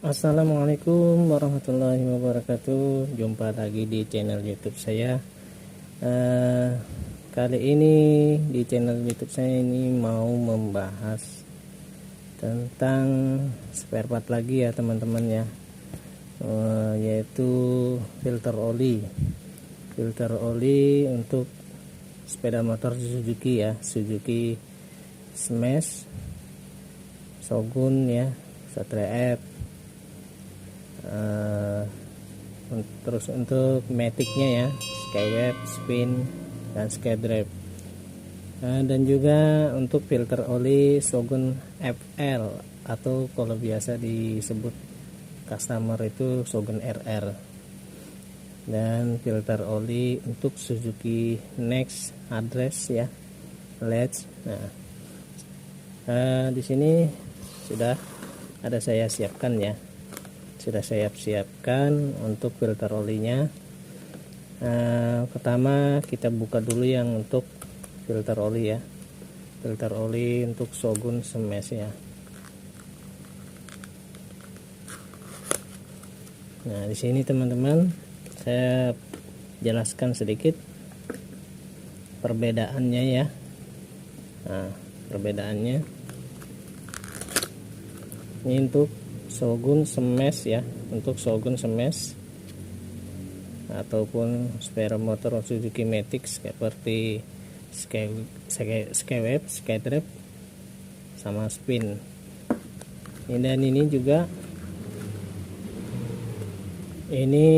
Assalamualaikum warahmatullahi wabarakatuh. Jumpa lagi di channel YouTube saya. Kali ini di channel YouTube saya ini mau membahas tentang spare part lagi ya teman-teman ya, yaitu filter oli untuk sepeda motor Suzuki ya, Suzuki Smash, Shogun ya, Satria F. Terus untuk maticnya ya, Skyweb, Spin, dan Skydrive. Dan juga untuk filter oli Shogun FL, atau kalau biasa disebut customer itu Shogun RR. Dan filter oli untuk Suzuki Next Address ya, Ledge. Di sini sudah ada saya siapkan ya. Sudah saya siapkan untuk filter olinya. Pertama kita buka dulu yang untuk filter oli ya, filter oli untuk Shogun Smash ya. Nah di sini teman-teman saya jelaskan sedikit perbedaannya ya. Nah perbedaannya ini untuk Shogun Smash ya, untuk Shogun Smash ataupun spare motor Suzuki Matic seperti Skyweb, Skydrive, sama Spin. Dan ini juga ini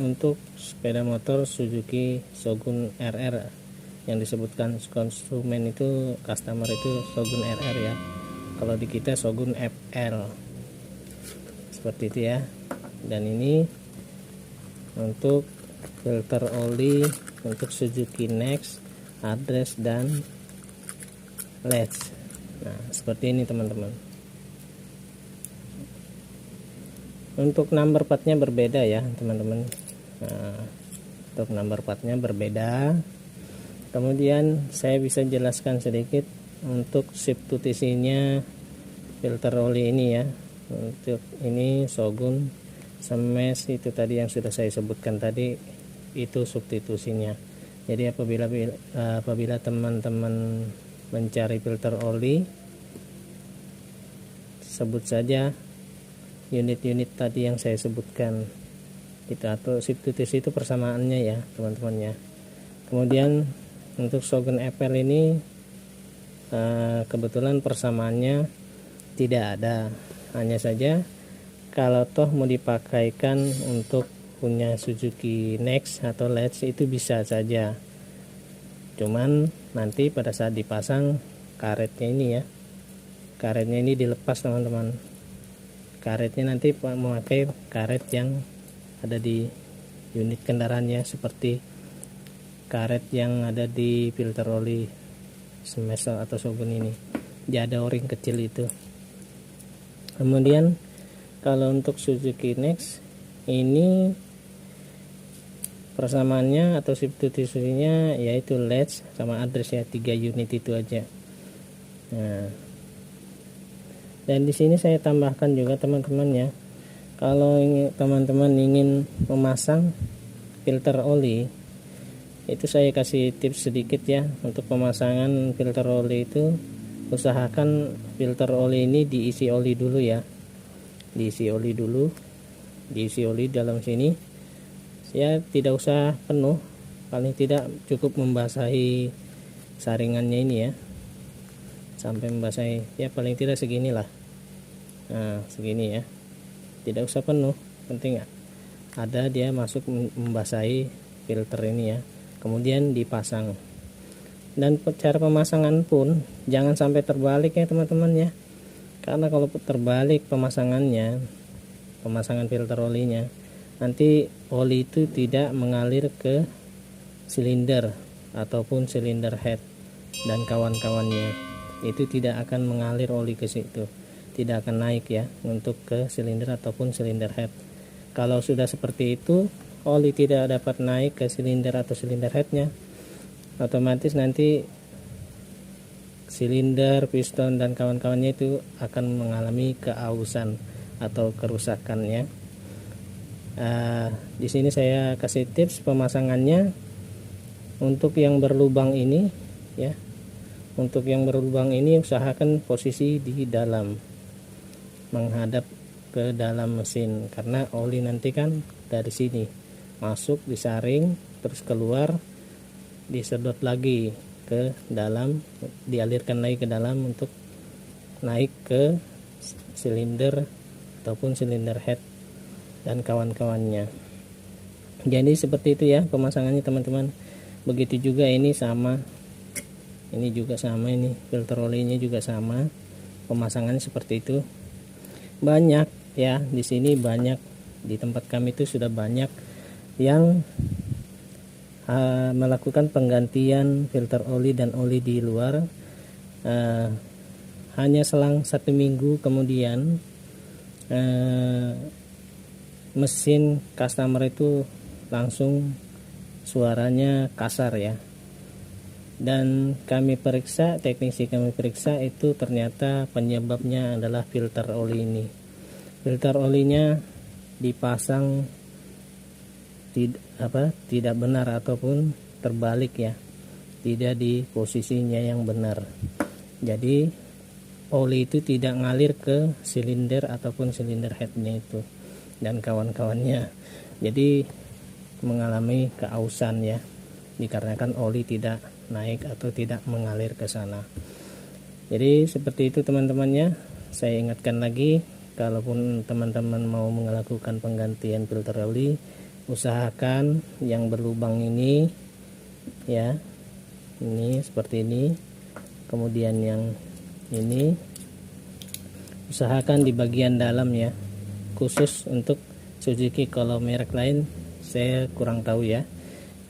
untuk sepeda motor Suzuki Shogun RR yang disebutkan konsumen itu, customer itu Shogun RR ya. Kalau di kita Shogun FL. Seperti itu ya. Dan ini untuk filter oli untuk Suzuki Next Address dan Ledge. Nah seperti ini teman-teman. Untuk number partnya berbeda ya teman-teman. Nah, untuk number partnya berbeda. Kemudian saya bisa jelaskan sedikit untuk shift to TC-nya filter oli ini ya. Untuk ini Shogun Smash itu tadi yang sudah saya sebutkan tadi, itu substitusinya. Jadi apabila teman-teman mencari filter oli, sebut saja unit-unit tadi yang saya sebutkan itu, atau substitusi itu persamaannya ya teman-teman ya. Kemudian untuk Shogun FL ini kebetulan persamaannya tidak ada. Hanya saja kalau toh mau dipakaikan untuk punya Suzuki Next atau Ledge itu bisa saja, cuman nanti pada saat dipasang karetnya ini ya, karetnya ini dilepas teman-teman. Karetnya nanti memakai karet yang ada di unit kendaraannya, seperti karet yang ada di filter oli Smash atau Shogun ini, dia ada o-ring kecil itu. Kemudian kalau untuk Suzuki Next ini persamaannya atau substitusinya yaitu Ledge sama Address ya, 3 unit itu aja. Nah, dan di sini saya tambahkan juga teman-teman ya, kalau teman-teman ingin memasang filter oli, itu saya kasih tips sedikit ya. Untuk pemasangan filter oli itu usahakan filter oli ini diisi oli dulu ya, diisi oli dulu, diisi oli dalam sini ya, tidak usah penuh, paling tidak cukup membasahi saringannya ini ya, sampai membasahi ya, paling tidak segini lah. Nah segini ya, tidak usah penuh, penting ada dia masuk membasahi filter ini ya, kemudian dipasang. Dan cara pemasangan pun jangan sampai terbalik ya teman-teman ya, karena kalau terbalik pemasangannya, pemasangan filter olinya, nanti oli itu tidak mengalir ke silinder ataupun silinder head dan kawan-kawannya, itu tidak akan mengalir oli ke situ, tidak akan naik ya untuk ke silinder ataupun silinder head. Kalau sudah seperti itu, oli tidak dapat naik ke silinder atau silinder headnya, otomatis nanti silinder, piston dan kawan-kawannya itu akan mengalami keausan atau kerusakannya. Di sini saya kasih tips pemasangannya. Untuk yang berlubang ini ya, untuk yang berlubang ini usahakan posisi di dalam, menghadap ke dalam mesin, karena oli nanti kan dari sini masuk disaring terus keluar, disedot lagi ke dalam, dialirkan lagi ke dalam untuk naik ke silinder ataupun silinder head dan kawan-kawannya. Jadi seperti itu ya pemasangannya teman-teman. Begitu juga ini sama, ini juga sama, ini filter olinya juga sama, pemasangannya seperti itu. Banyak ya di sini, banyak di tempat kami itu sudah banyak yang melakukan penggantian filter oli dan oli di luar. Hanya selang 1 minggu kemudian mesin customer itu langsung suaranya kasar ya, dan kami periksa, teknisi kami periksa, itu ternyata penyebabnya adalah filter oli ini. Filter olinya dipasang tidak benar ataupun terbalik ya, tidak di posisinya yang benar. Jadi oli itu tidak ngalir ke silinder ataupun silinder headnya itu dan kawan-kawannya. Jadi mengalami keausan ya, dikarenakan oli tidak naik atau tidak mengalir ke sana. Jadi seperti itu teman-temannya. Saya ingatkan lagi, kalaupun teman-teman mau melakukan penggantian filter oli, usahakan yang berlubang ini ya, ini seperti ini. Kemudian yang ini usahakan di bagian dalam ya, khusus untuk Suzuki. Kalau merek lain saya kurang tahu ya,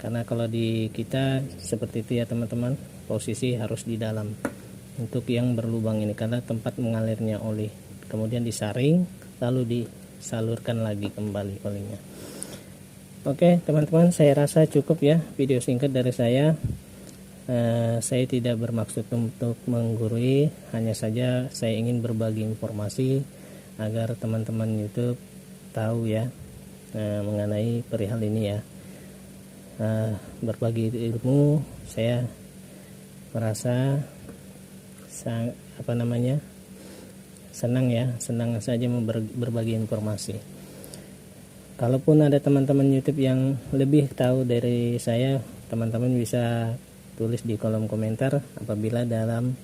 karena kalau di kita seperti itu ya teman-teman, posisi harus di dalam untuk yang berlubang ini, karena tempat mengalirnya oli. Kemudian disaring lalu disalurkan lagi kembali olinya. Oke teman-teman, saya rasa cukup ya video singkat dari saya. Saya tidak bermaksud untuk menggurui, hanya saja saya ingin berbagi informasi agar teman-teman YouTube tahu ya mengenai perihal ini ya. Berbagi ilmu, saya merasa senang ya, senang saja berbagi informasi. Kalaupun ada teman-teman YouTube yang lebih tahu dari saya, teman-teman bisa tulis di kolom komentar apabila dalam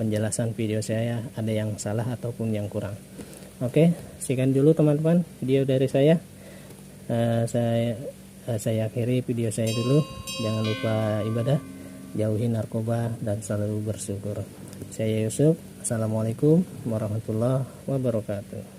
penjelasan video saya ada yang salah ataupun yang kurang. Oke, sekian dulu teman-teman video dari saya. Saya akhiri video saya dulu. Jangan lupa ibadah, jauhi narkoba, dan selalu bersyukur. Saya Yusuf. Assalamualaikum warahmatullahi wabarakatuh.